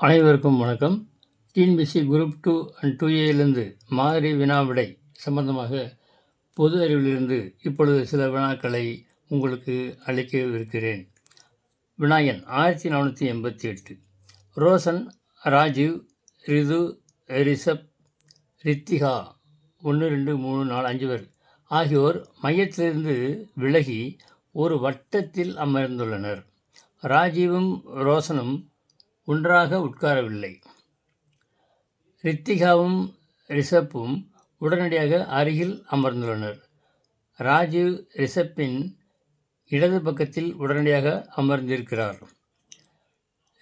அனைவருக்கும் வணக்கம். TNPSC group 2 and 2ஏலேருந்து மாதிரி வினா விடை சம்பந்தமாக பொது அறிவிலிருந்து இப்பொழுது சில வினாக்களை உங்களுக்கு அளிக்கவிருக்கிறேன். வினா எண் 1488. ரோஷன், ராஜீவ், ரிது, ரிஷப், ரித்திகா 1, 2, 3, 4, 5 பேர் ஆகியோர் மையத்திலிருந்து விலகி ஒரு வட்டத்தில் அமர்ந்துள்ளனர். ராஜீவும் ரோஷனும் ஒன்றாக உட்காரவில்லை. ரித்திகாவும் ரிஷப்பும் உடனடியாக அருகில் அமர்ந்துள்ளனர். ராஜீவ் ரிஷப்பின் இடது பக்கத்தில் உடனடியாக அமர்ந்திருக்கிறார்.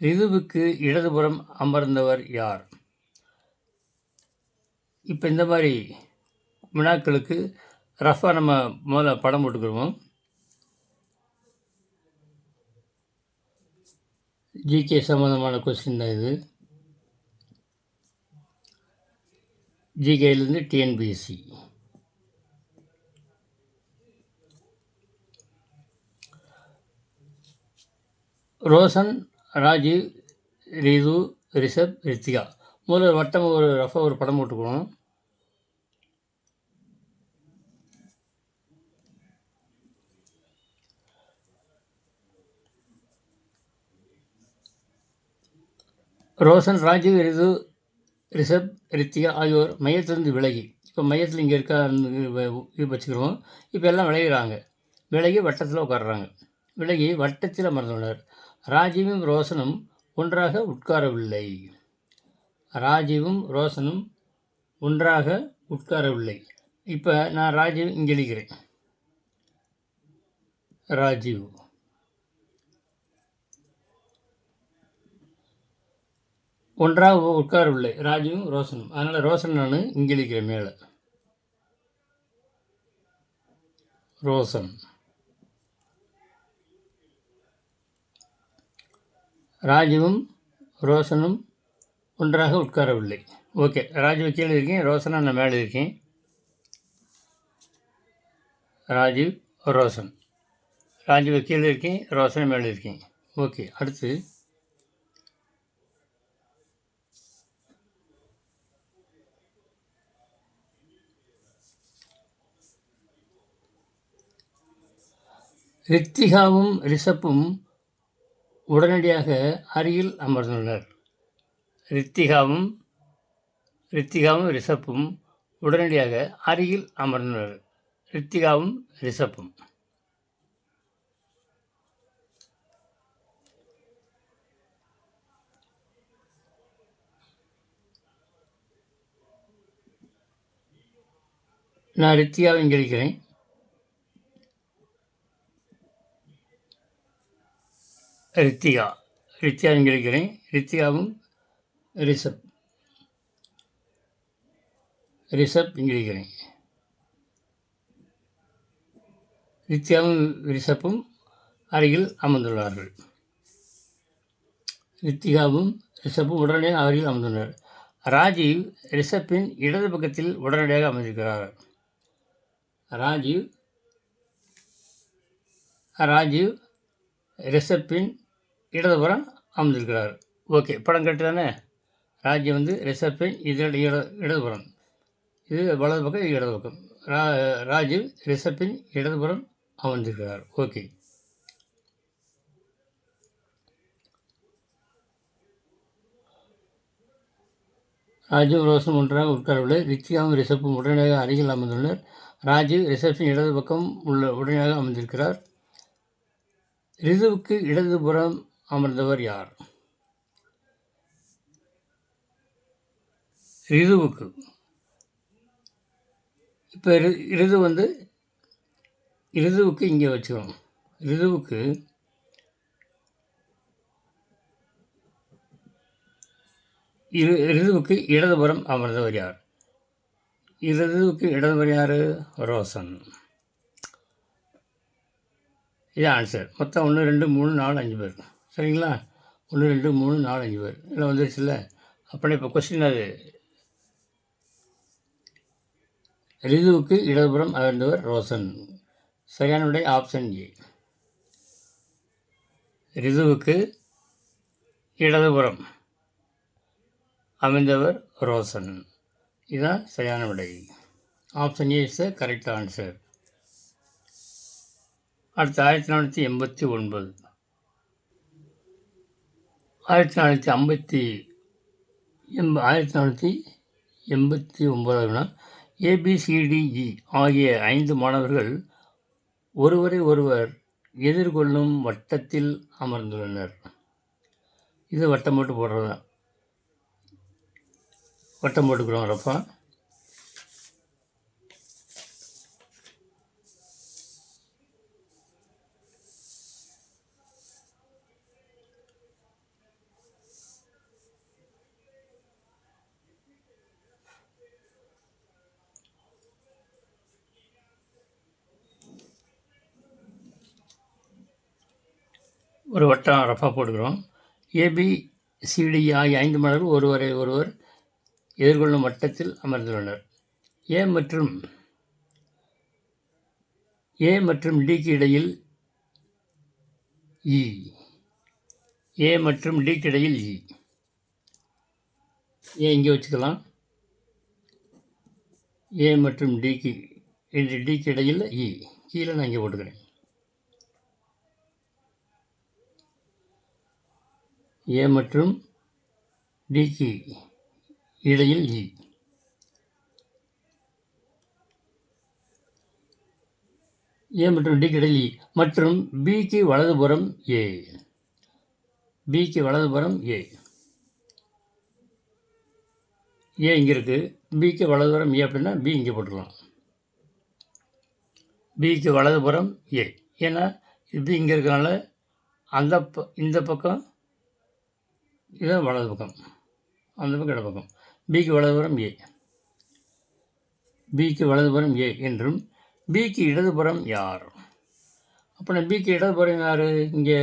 ரிதுவுக்கு இடதுபுறம் அமர்ந்தவர் யார்? இப்போ இந்த மாதிரி வினாக்களுக்கு ரஃபாக நம்ம முதல்ல படம் போட்டுக்கிடுவோம். ஜிகே சம்மந்தமான கொஸ்டின் தான் இது. ஜிகேலேருந்து டிஎன்பிஎஸ்சி. ரோஷன், ராஜீவ், ரிது, ரிஷப், ரித்திகா. முதல்ல வட்டம் ஒரு ரஃபாக ஒரு படம் போட்டுக்கணும். ரோஷன், ராஜீவ், ரிது, ரிஷப், ரித்திகா ஆகியோர் மையத்திலிருந்து விலகி, இப்போ மையத்தில் இங்கே இது வச்சுக்கிறோம். இப்போ எல்லாம் விலகிறாங்க. விலகி வட்டத்தில் உட்காடுறாங்க. விலகி வட்டத்தில் அமர்ந்துள்ளனர். ராஜீவும் ரோஷனும் ஒன்றாக உட்காரவில்லை. ராஜீவும் ரோஷனும் ஒன்றாக உட்காரவில்லை. இப்போ நான் ராஜீவ் இங்கே எழுதிக்கிறேன். ராஜீவ் ஒன்றாக உட்காரவில்லை. ராஜீவும் ரோஷனும். அதனால் ரோஷன் நான் இங்கே எழுதிக்கிறேன் மேலே. ரோஷன். ராஜீவும் ரோஷனும் ஒன்றாக உட்காரவில்லை. ஓகே, ராஜீவ் கீழே இருக்கேன், ரோஷனை நான் மேலே இருக்கேன். ராஜீவ், ரோஷன். ராஜீவ் கீழே இருக்கேன், ரோஷனை மேலே இருக்கேன். ஓகே, அடுத்து ரித்திகாவும் ரிஷப்பும் உடனடியாக அருகில் அமர்ந்துள்ளனர். ரித்திகாவும் ரிஷப்பும் உடனடியாக அருகில் அமர்ந்துள்ளனர். ரித்திகாவும் ரிஷப்பும். நான் ரித்திகாவை இங்கே இருக்கிறேன். ரித்திகா இங்கே இருக்கிறேன். ரித்திகாவும் ரிஷப் இங்கே இருக்கிறேன். ரித்திகாவும் ரிஷப்பும் அருகில் அமர்ந்துள்ளார்கள். ரித்திகாவும் ரிஷப்பும் உடனடியாக அருகில் அமர்ந்துள்ளனர். ராஜீவ் ரிஷப்பின் இடது பக்கத்தில் உடனடியாக அமர்ந்திருக்கிறார். ராஜீவ் ரிஷப்பின் இடதுபுறம் அமர்ந்திருக்கிறார். ஓகே, படம் கட்டு தானே. ராஜ்யம் ரிஷப்பின் இடதுபுறம், இது வலது பக்கம், இது இடது பக்கம். ராஜீவ் ரிஷப்பின் இடதுபுறம் அமர்ந்திருக்கிறார். ஓகே, ராஜீவ் ரோஷன் ஒன்றாக உட்காரவில்லை. ரித்திகாவும் ரிஷப்பும் உடனடியாக அருகில் அமர்ந்துள்ளனர். ராஜீவ் ரிஷப்பின் இடது பக்கம் உடனடியாக அமர்ந்திருக்கிறார். ரிதுவுக்கு இடதுபுறம் அமர்ந்தவர் யார்? ரிதுவுக்கு இப்போ ரிதுவுக்கு இங்கே வச்சுக்கணும். ரிதுவுக்கு இடதுபுறம் அமர்ந்தவர் யார்? ரிதுவுக்கு இடதுபுறம் யார்? ரோஷன். இது ஆன்சர். மொத்தம் 1, 2, 3, 4, 5 பேர். சரிங்களா? 1, 2, 3, 4, 5 பேர். இதில் வந்துருச்சுல்ல. அப்படின்னா இப்போ கொஸ்டின் அது ரிதுவுக்கு இடதுபுறம் அமர்ந்தவர் ரோஷன். சரியான விடை ஆப்ஷன் ஏ. ரிதுவுக்கு இடதுபுறம் அமைந்தவர் ரோசன். இதுதான் சரியான விடை. Option A is the correct answer. அடுத்து 1489. 1489 ABCDE ஆகிய 5 மாணவர்கள் ஒருவரை ஒருவர் எதிர்கொள்ளும் வட்டத்தில் அமர்ந்துள்ளனர். இது வட்டம் போட்டு போடுறது தான். வட்டம் போட்டுக்கிறோம் ரப்பா. ஒரு வட்டம் ரஃபாக போட்டுக்கிறோம். ABCD ஆகிய 5 மாணவர்கள் ஒருவரை ஒருவர் எதிர்கொள்ளும் வட்டத்தில் அமர்ந்துள்ளனர். ஏ மற்றும் டிக்கு இடையில் இ. ஏ மற்றும் டிக்கு இடையில் இ. ஏ இங்கே வச்சுக்கலாம். ஏ மற்றும் டிக்கு இடையில் இ. கீழே நான் இங்கே போட்டுக்கிறேன். ஏ மற்றும் டிக்கு இடையில் இ. ஏ மற்றும் டிக்கு இடையில் இ மற்றும் பிக்கு வலதுபுறம் ஏ. பிக்கு வலதுபுறம் ஏ. ஏ இங்கே இருக்குது. பிக்கு வலதுபுறம் ஏ அப்படின்னா பி இங்கே போட்டுக்கலாம். பிக்கு வலதுபுறம் ஏ. ஏன்னா பி இங்கே இருக்கிறனால இந்த பக்கம் இதுதான் வலது பக்கம், அந்த பக்கம் இட பக்கம். பிக்கு வலதுபுறம் ஏ. பிக்கு வலதுபுறம் ஏ என்றும் பிக்கு இடதுபுறம் யார்? அப்படின்னா பிக்கு இடதுபுறம் யார்? இங்கே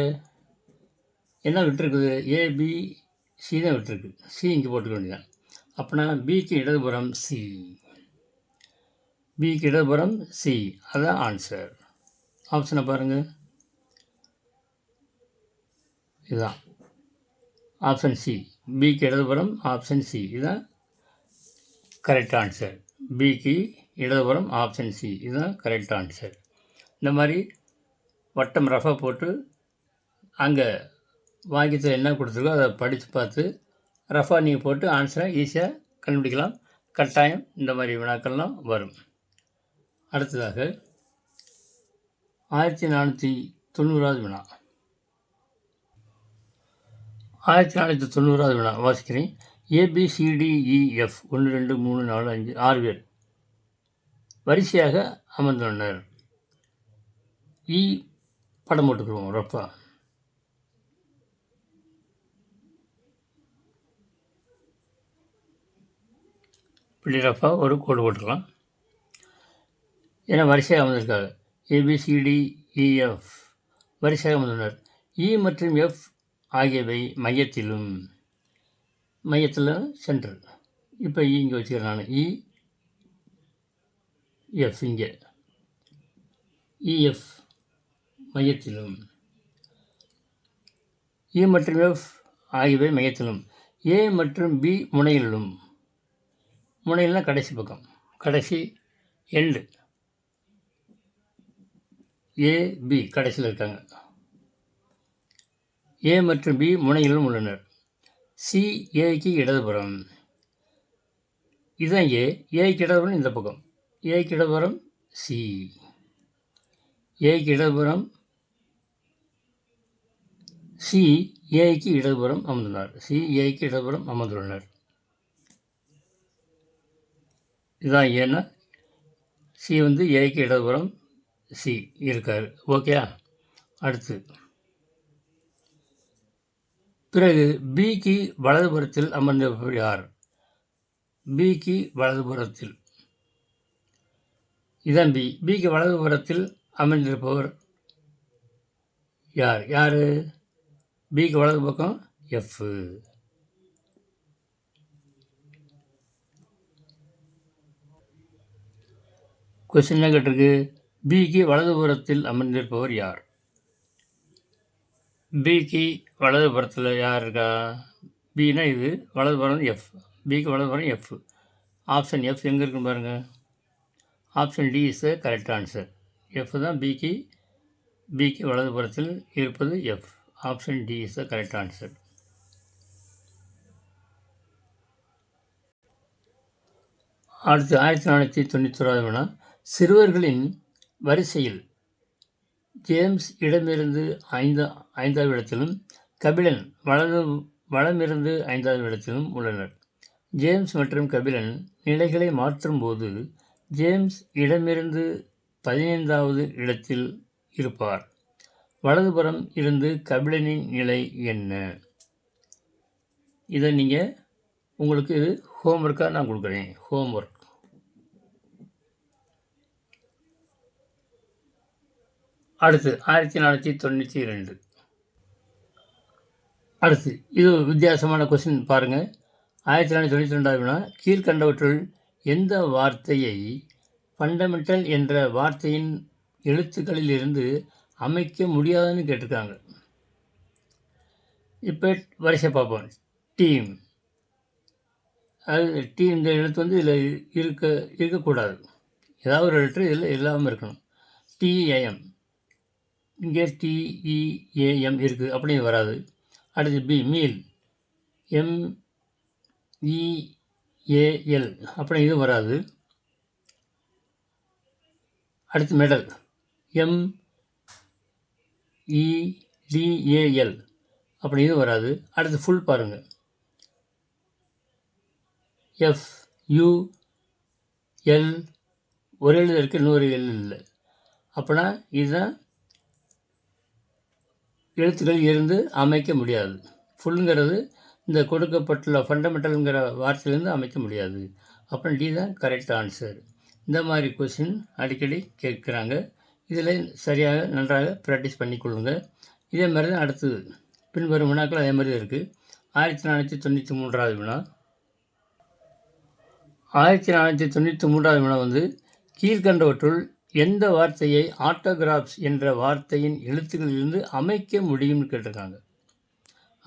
என்ன விட்டுருக்குது? ABC தான் விட்டுருக்கு. சி இங்கே போட்டுக்க வேண்டியதான். அப்படின்னா பிக்கு இடதுபுறம் சி. பிக்கு இடதுபுறம் சி. அதுதான் ஆன்சர். ஆப்ஷனை பாருங்கள். இதுதான் ஆப்ஷன் சி. பிக்கு இடதுபுறம் ஆப்ஷன் சி. இதுதான் கரெக்ட் ஆன்சர். பிக்கு இடதுபுறம் ஆப்ஷன் சி. இதுதான் கரெக்ட் ஆன்சர். இந்த மாதிரி வட்டம் ரஃபாக போட்டு அங்கே வாக்கியத்தில் என்ன கொடுத்துருக்கோ அதை படித்து பார்த்து ரஃபாக நீங்கள் போட்டு ஆன்சரை ஈஸியாக கண்டுபிடிக்கலாம். கட்டாயம் இந்த மாதிரி வினாக்கள்லாம் வரும். அடுத்ததாக 1490வது வினா. 1490வது வினா வாசிக்கிறேன். ABCDEF 1 2 3 4 5 6 பேர் வரிசையாக அமர்ந்துள்ளனர். இ படம் போட்டுக்குருவோம் ரப்பா. இப்படி ரஃபா ஒரு கோடு போட்டுக்கலாம். ஏன்னா வரிசையாக அமர்ந்திருக்காங்க. ABCDEF வரிசையாக அமர்ந்துள்ளனர். இ மற்றும் எஃப் ஆகியவை மையத்தில் சென்டர். இப்போ இங்கே வச்சுக்கிறேன் நான். EF இங்கே EF மையத்திலும், இ மற்றும் எஃப் ஆகியவை மையத்திலும், ஏ மற்றும் பி முனையிலும். முனையில்னா கடைசி பக்கம், கடைசி எண்டு. ஏபி கடைசியில் இருக்காங்க. ஏ மற்றும் பி முனையிலும் உள்ளனர். சி ஏக்கு இடதுபுறம். இதுதான் ஏ. ஏக்கு இடதுபுறம் இந்த பக்கம். ஏக்கு இடதுபுறம் சி. ஏக்கு இடதுபுறம் சி. ஏக்கு இடதுபுறம் அமர்ந்துள்ளார். சி ஏக்கு இடதுபுறம் அமர்ந்துள்ளனர். இதுதான் ஏன்னா சி ஏக்கு இடதுபுறம் சி இருக்கார். ஓகே. அடுத்து பிறகு பிக்கு வலதுபுறத்தில் அமர்ந்தவர் யார்? பிக்கு வலதுபுறத்தில் இதான் பி. பிக்கு வலதுபுறத்தில் அமர்ந்திருப்பவர் யார்? யார்? பிக்கு வலது பக்கம் எஃப். கொஸ்டின் என்ன கேட்டிருக்கு? பிக்கு வலதுபுறத்தில் அமர்ந்திருப்பவர் யார்? பிக்கு வலதுபுறத்தில் யார் இருக்கா? பின்னா இது, வலதுபுறம் எஃப். பிக்கு வலதுபுறம் எஃப். ஆப்ஷன் எஃப் எங்கே இருக்குன்னு பாருங்கள். Option D is the correct answer. F தான் பிக்கு வலதுபுறத்தில் இருப்பது F. Option D is the correct answer. அடுத்து 1491 வினா, சிறுவர்களின் வரிசையில் ஜேம்ஸ் இடமிருந்து 5வது இடத்திலும் கபிலன் வலமிருந்து 5வது இடத்திலும் உள்ளனர். ஜேம்ஸ் மற்றும் கபிலன் நிலைகளை மாற்றும்போது ஜேம்ஸ் இடமிருந்து 15வது இடத்தில் இருப்பார். வலதுபுறம் இருந்து கபிலனின் நிலை என்ன? இதை நீங்கள் உங்களுக்கு இது ஹோம்ஒர்க்காக நான் கொடுக்குறேன். ஹோம்ஒர்க். அடுத்து 1492. அடுத்து இது வித்தியாசமான கொஸ்டின் பாருங்கள். 1492 வினா, கீழ்கண்டவற்றுள் எந்த வார்த்தையை ஃபண்டமெண்டல் என்ற வார்த்தையின் எழுத்துக்களில் இருந்து அமைக்க முடியாதுன்னு கேட்டிருக்காங்க. இப்போ வரிசை பார்ப்போம். டீம், அது டீம் இந்த எழுத்து வந்து இதில் இருக்கக்கூடாது. ஏதாவது ஒரு எழுத்து இதில் இல்லாமல் இருக்கணும். டிஏஎம், இங்கே டிஇஏஎம் இருக்குது, அப்படின்னு வராது. அடுத்து பி, மீல், எம்இஏஎல், அப்படி இது வராது. அடுத்து மெடல், எம்இடிஏஎல், அப்படி இது வராது. அடுத்து ஃபுல் பாருங்கள், எஃப்யூஎல், ஒரு எழுது இருக்குது, இன்னொரு எல் இல்லை. அப்படின்னா இதுதான் எழுத்துக்கள் இருந்து அமைக்க முடியாது. ஃபுல்லுங்கிறது இந்த கொடுக்கப்பட்டுள்ள ஃபண்டமெண்டலுங்கிற வார்த்தையிலேருந்து அமைக்க முடியாது. அப்புறம் டி தான் கரெக்ட் ஆன்சர். இந்த மாதிரி கொஸ்டின் அடிக்கடி கேட்குறாங்க. இதில் சரியாக நன்றாக ப்ராக்டிஸ் பண்ணிக்கொள்ளுங்க. இதே மாதிரி தான் அடுத்து பின்வரும் வினாக்கள் அதே மாதிரி தான் இருக்குது. 1493 வினா. 1493 வினா வந்து, கீழ்கண்டவற்றுள் எந்த வார்த்தையை ஆட்டோகிராஃப்ஸ் என்ற வார்த்தையின் எழுத்துக்களிலிருந்து அமைக்க முடியும்னு கேட்டிருக்காங்க.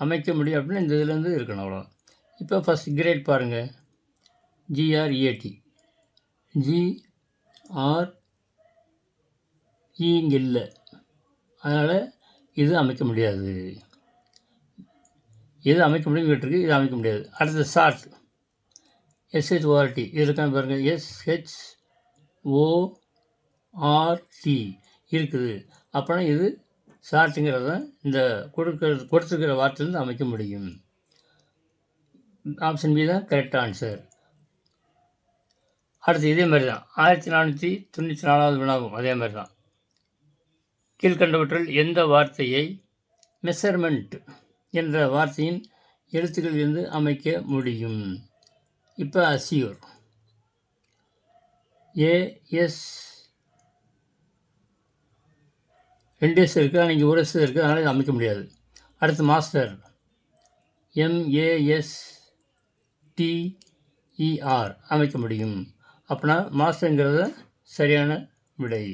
அமைக்க முடியும் அப்படின்னா இந்த இதுலேருந்து இருக்கணும், அவ்வளோ. இப்போ ஃபஸ்ட் கிரேட் பாருங்கள், ஜிஆர்இஏடி, ஜிஆர்இ இங்கே இல்லை, அதனால் இது அமைக்க முடியாது. எது அமைக்க முடியும்னு கேட்டிருக்கு, இது அமைக்க முடியாது. அடுத்து ஷார்ட், எஸ்ஹெச்ஓஆர்டி, இது இருக்கான்னு பாருங்கள், எஸ்ஹெச்ஓஆர்டி இருக்குது. அப்படின்னா இது ஷார்ட்டுங்கிறது தான் இந்த கொடுத்துருக்கிற வார்த்தையிலேருந்து அமைக்க முடியும். ஆப்ஷன் பி தான் கரெக்ட் ஆன்சர். அடுத்து இதே மாதிரி தான் 1494 வினாவும் அதே மாதிரி தான். கீழ்கண்டவற்றில் எந்த வார்த்தையை மெஷர்மெண்ட் என்ற வார்த்தையின் எழுத்துக்களிலிருந்து அமைக்க முடியும்? இப்போ அசியூர், ஏஎஸ் 2 எஸ் இருக்குது, ஆனால் இங்கே ஒரு எஸ் இருக்குது, அதனால் இது அமைக்க முடியாது. அடுத்து மாஸ்டர், MASTER, அமைக்க முடியும். அப்படின்னா மாஸ்டருங்கிறத சரியான விடை.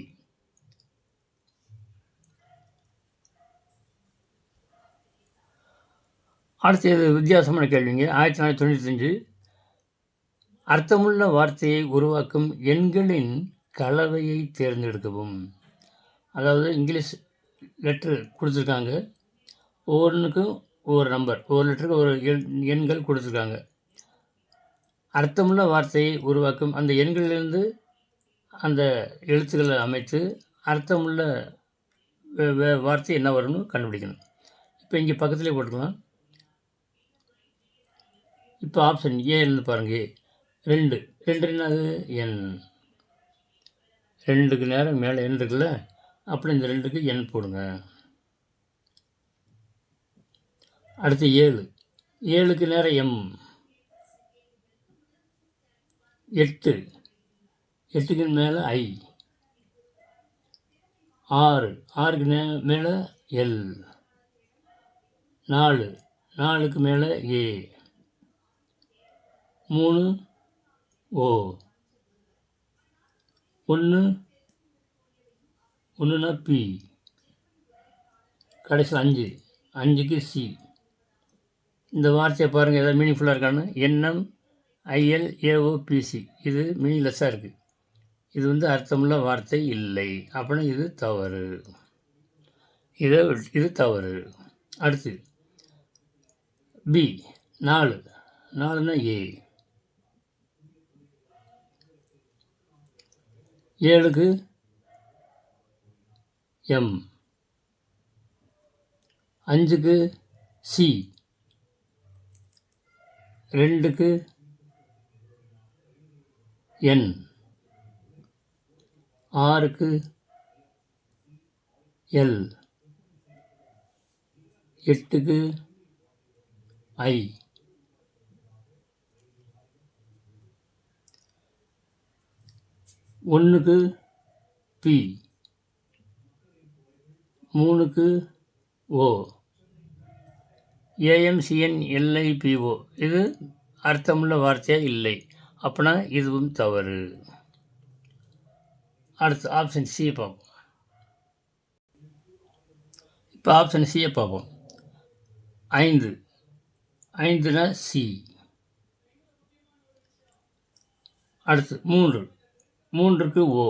அடுத்து இது வித்தியாசமான கேள்விங்க. 1495, அர்த்தமுள்ள வார்த்தையை உருவாக்கும் எண்களின் கலவையை தேர்ந்தெடுக்கவும். அதாவது இங்கிலீஷ் லெட்ரு கொடுத்துருக்காங்க, ஒவ்வொன்றுக்கும் ஒவ்வொரு நம்பர், ஒவ்வொரு லெட்டருக்கு ஒரு எண்கள் கொடுத்துருக்காங்க. அர்த்தமுள்ள வார்த்தையை உருவாக்கும் அந்த எண்களிலிருந்து அந்த எழுத்துக்களை அமைத்து அர்த்தமுள்ள வார்த்தை என்ன வரும்னு கண்டுபிடிக்கணும். இப்போ இங்கே பக்கத்துலேயே போட்டுக்கலாம். இப்போ ஆப்ஷன் ஏன்னு பாருங்கள், 2 என்னது எண், 2க்கு நேரம் மேலே எண் இருக்குல்ல, அப்படி இந்த 2க்கு எண் போடுங்க. அடுத்து 7க்கு நேரம் எம், 8க்கு மேலே ஐ, 6க்கு மேலே எல், 4க்கு மேலே ஏ, 3 ஓ, 1னா பி, கடைசியில் 5க்கு சி. இந்த வார்த்தையை பாருங்கள், எதாவது மீனிங்ஃபுல்லாக இருக்கான்னு. எண்ணம், ILAOPC இது மீனிங்லெஸ்ஸாக இருக்குது. இது வந்து அர்த்தமுள்ள வார்த்தை இல்லை. அப்படின்னா இது தவறு. இது தவறு. அடுத்து B 4 4னா A. 7க்கு M. 5க்கு C. 2க்கு N. 6க்கு L. 8க்கு I. 1க்கு P. 3க்கு O. AMCNLIPO இது அர்த்தமுள்ள வார்த்தையாக இல்லை. அப்படின்னா இதுவும் தவறு. அடுத்து ஆப்ஷன் சியை பார்ப்போம். இப்போ ஆப்ஷன் சியை பார்ப்போம். 5 5னா C. அடுத்து 3 3க்கு O.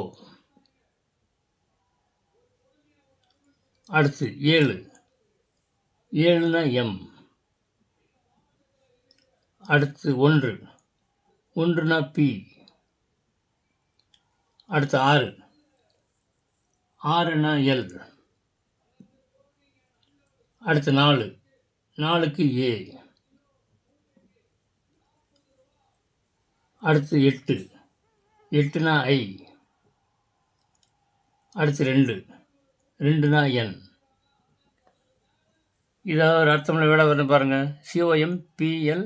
அடுத்து 7 7னா M. அடுத்து 1 1னா P. அடுத்து 6 6னா L. அடுத்து 4 4க்கு A. அடுத்து 8 8னா I. அடுத்து 2 2னா N. இதாவது ஒரு அர்த்தமுள்ள வேலை வருது பாருங்கள். COMPLAIN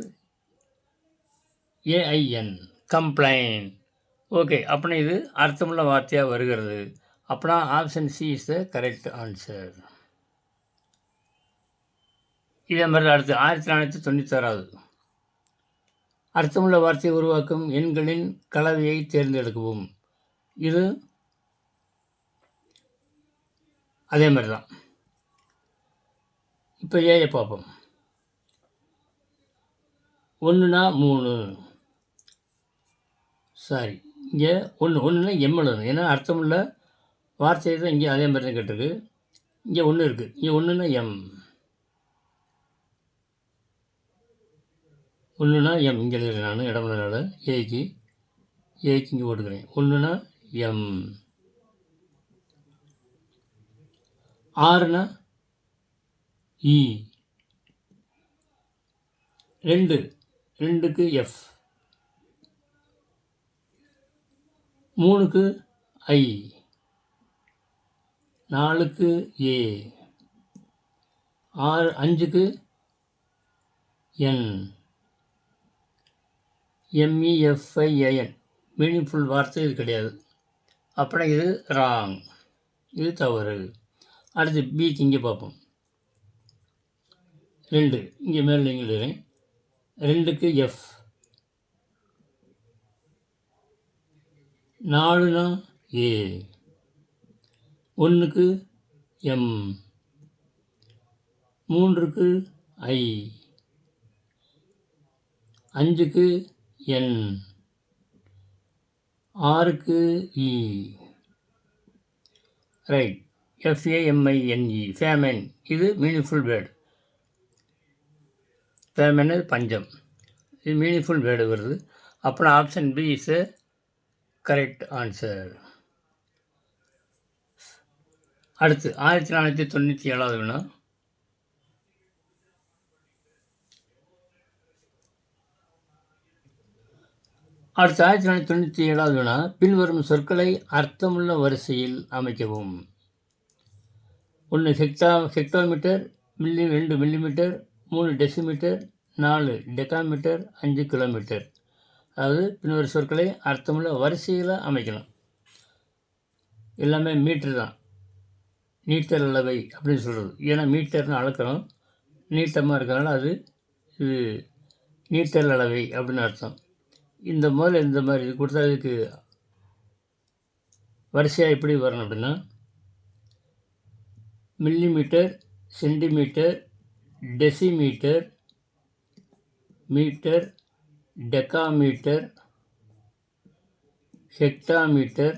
complain. ஓகே, அப்படின்னா இது அர்த்தமுள்ள வார்த்தையாக வருகிறது. அப்படின்னா option C is the correct answer. இதே மாதிரி அடுத்து 1496 அர்த்தமுள்ள வார்த்தையை உருவாக்கும் எண்களின் கலவையை தேர்ந்தெடுக்கவும். இது அதே மாதிரி தான். இப்போ ஏயை பார்ப்போம். 1னா 3. சாரி, இங்கே 1னா M எழுதணும். ஏன்னா அர்த்தமுள்ள வார்த்தையை தான் இங்கே அதே மாதிரி தான் கேட்டிருக்கு. இங்கே 1 இருக்குது. இங்கே 1னா M. 1னா M இங்கே எழுதுகிறேன். நான் இடம்னால ஏக்கு இங்கே போட்டுக்கிறேன். 1னா M. 6னா E. 2க்கு F. 3க்கு I. 4க்கு A. 5க்கு N. MEFIN meaningful வார்த்தை இது கிடையாது. அப்படின்னா இது ராங். இது தவறு. அடுத்து பிக்கு இங்கே பார்ப்போம். 2 இங்கே மேலே நீங்கள் எழுதுகிறேன். 2க்கு F. 4னா A. 1க்கு M. 3க்கு I. 5க்கு N. 6க்கு E. ரைட். FAMINE ஃபேமன் இது மீனிங்ஃபுல் வேர்டு. ஃபேமன் பஞ்சம். இது மீனிங்ஃபுல் வேர்டு வருது. அப்புறம் option B is a correct answer. அடுத்து 1497 வினா. அடுத்து 1497 வினா. பின்வரும் சொற்களை அர்த்தமுள்ள வரிசையில் அமைக்கவும். 1 hectometre, 2 millimetre, 3 decimetre, 4 decametre, 5 kilometre. அதாவது பின்வரும் சொற்களை அர்த்தமுள்ள வரிசையில் அமைக்கணும். எல்லாமே மீட்ரு தான். நீட்டர் அளவை அப்படின்னு சொல்கிறது. ஏன்னா மீட்டர்னு அளக்கிறோம். நீட்டமாக இருக்கிறனால அது இது நீட்டர் அளவை அப்படின்னு அர்த்தம். இந்த முதல்ல இந்த மாதிரி இது கொடுத்தா இதுக்கு வரிசையாக எப்படி வரணும் அப்படின்னா millimetre, centimetre, decimetre, metre, decametre, hectometre,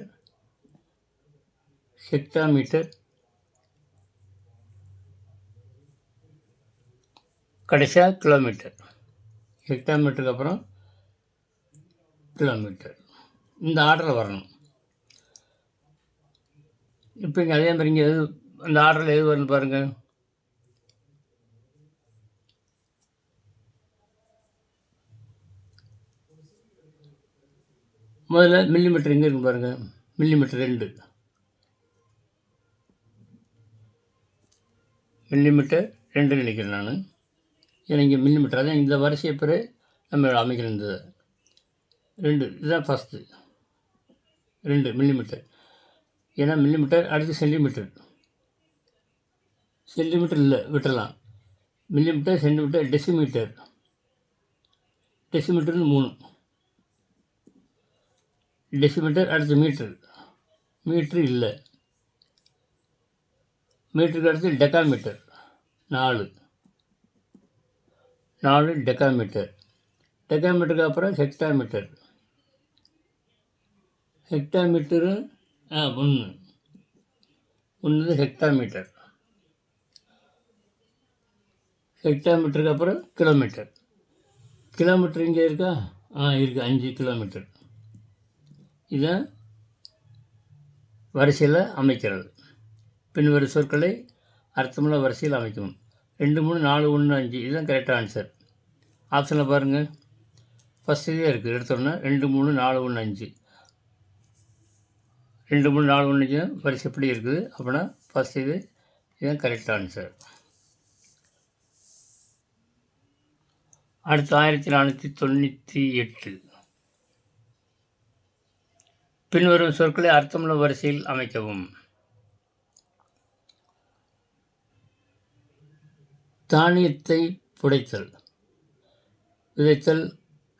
கடைசியாக கிலோமீட்டர். ஹெக்டாமீட்டருக்கு அப்புறம் கிலோமீட்டர். இந்த ஆர்டரில் வரணும். இப்போ இங்கே அதே மாதிரி இங்கே எது அந்த ஆர்டரில் எது வரும்னு பாருங்கள். முதல்ல மில்லிமீட்டர் எங்கே இருக்குன்னு பாருங்கள். மில்லிமீட்டர் 2, மில்லிமீட்டர் 2 நினைக்கிறேன் நான். ஏன்னா இங்கே மில்லிமீட்டர் அதான் இந்த வரிசையை பிறகு நம்ம அமைக்கணும். இந்த 2 இதுதான் ஃபஸ்ட்டு 2 மில்லிமீட்டர். ஏன்னா மில்லிமீட்டர் அடுத்து சென்டிமீட்டர். சென்டிமீட்டர் இல்லை விட்டுடலாம். Millimetre, centimetre, decimetre. டெசிமீட்டர்னு 3. டெசிமீட்டர் அடுத்து மீட்டர். மீட்ரு இல்லை. மீட்டருக்கு அடுத்து டெகாமீட்டர் 4 டெகாமீட்டர். டெகாமீட்டருக்கு அப்புறம் ஹெக்டாமீட்டர். ஹெக்டாமீட்டரு 1 ஹெக்டாமீட்டர். ஹெக்டாமீட்டருக்கு அப்புறம் கிலோமீட்டர். கிலோமீட்டர் இங்கே இருக்கா? இருக்குது 5 கிலோமீட்டர். இதை வரிசையில் அமைக்கிறது. பின்வரும் சொற்களை அர்த்தமுள்ள வரிசையில் அமைக்கணும். 2, 3, 4, 1, 5 இதுதான் கரெக்டாக ஆன்சர். ஆப்ஷனில் பாருங்கள். ஃபஸ்ட் இதே இருக்குது. எடுத்தோன்னா 2, 3, 4, 1, 5. 2, 3, 4, 1, 5 வரிசை எப்படி இருக்குது அப்படின்னா ஃபஸ்ட் இதுதான் கரெக்டாக ஆன்சர். அடுத்து 1498. பின்வரும் சொற்களை அர்த்தமுள்ள வரிசையில் அமைக்கவும். தானியத்தை புடைத்தல், விதைத்தல்,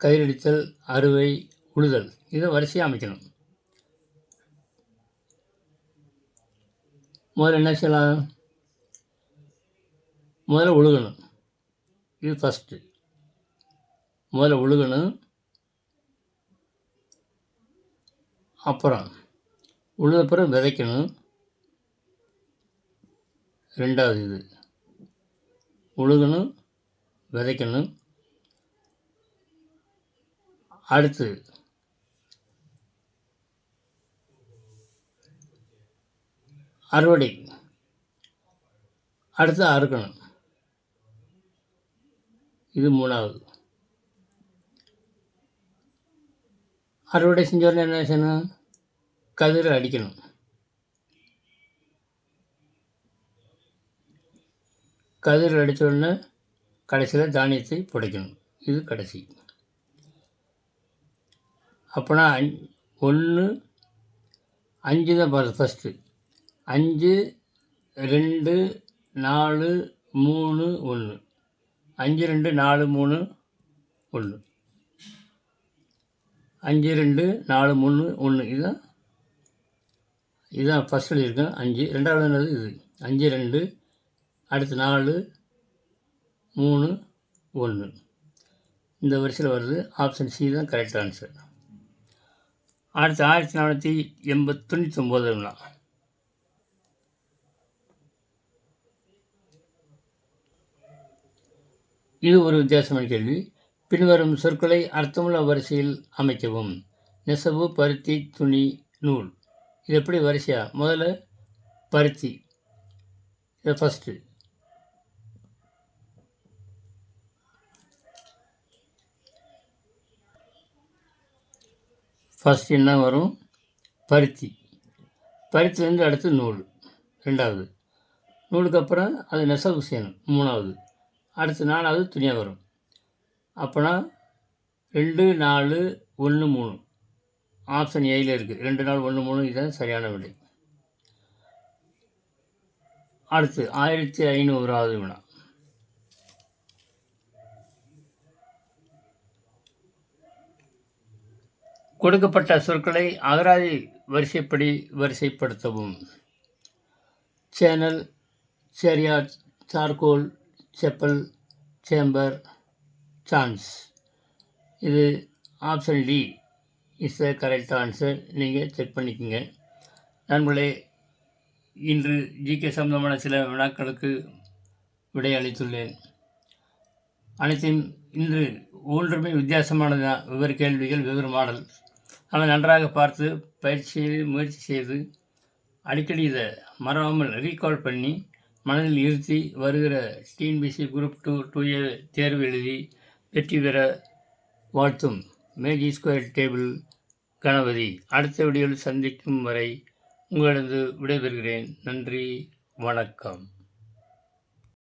கயிறடித்தல், அறுவை, உழுதல் இதை வரிசையாக அமைக்கணும். முதல்ல என்ன செய்யலாம்? முதல்ல உழுகணும். இது ஃபஸ்ட்டு. முதல்ல உழுகணும். அப்புறம் உழுத பிறகு விதைக்கணும். 2வது இது உழுகணும், விதைக்கணும். அடுத்து அறுவடை. அடுத்து அறுக்கணும். இது 3வது. அறுவடை செஞ்ச உடனே என்ன செய்யணும்? கதிரை அடிக்கணும். கதிர் அடித்த உடனே கடைசியில் தானியத்தை புடைக்கணும். இது கடைசி. அப்போனா 1 5 தான் பாருங்கள் ஃபஸ்ட்டு. 5 2 4 3 1. 5 2 4 3 1. 5 2 4 3 1. இதுதான் ஃபஸ்ட் எழுதியிருக்கேன் 5. 2வது என்னது இது 5 2. அடுத்து 4 3 1. இந்த வரிசையில் வருது. ஆப்ஷன் சி தான் கரெக்ட் ஆன்சர். அடுத்து 1499. இது ஒரு வித்தியாசமான கேள்வி. பின்வரும் சொற்களை அர்த்தமுள்ள வரிசையில் அமைக்கவும். நெசவு, பருத்தி, துணி, நூல் இது எப்படி வரிசையாக? முதல்ல பருத்தி. இது ஃபஸ்ட்டு. ஃபஸ்ட் என்ன வரும்? பருத்தி. பருத்திலேருந்து அடுத்து நூல் 2வது. நூலுக்கு அப்புறம் அது நெசவு செய்யணும் 3வது. அடுத்து 4வது துணியாக வரும். அப்போனா 2 4 1 3. ஆப்ஷன் ஏயில் இருக்குது. 2 4 1 3 இதுதான் சரியான விடை. அடுத்து 1500வது வினா. கொடுக்கப்பட்ட சொற்களை அகராதி வரிசைப்படி வரிசைப்படுத்தவும். Channel, chariot, charcoal, chapel, chamber, chance இது option D is the correct answer. நீங்கள் செக் பண்ணிக்கோங்க. நண்பர்களே, இன்று ஜிகே சம்பந்தமான சில வினாக்களுக்கு விடை அளித்துள்ளேன். அனைத்தையும் இன்று ஒன்றுமே வித்தியாசமானது தான். வெவ்வேறு கேள்விகள், வெவ்வேறு மாடல். ஆனால் நன்றாக பார்த்து பயிற்சி செய்து முயற்சி செய்து அடிக்கடி இதை மறவாமல் ரீகால் பண்ணி மனதில் இருத்தி வருகிற டிஎன்பிஎஸ்சி குரூப் 2A தேர்வு எழுதி வெற்றி பெற வாழ்த்தும் மேஜி ஸ்கொயர் டேபிள் கணபதி. அடுத்த வீடியோவில் சந்திக்கும் வரை உங்களிடம் விடைபெறுகிறேன். நன்றி, வணக்கம்.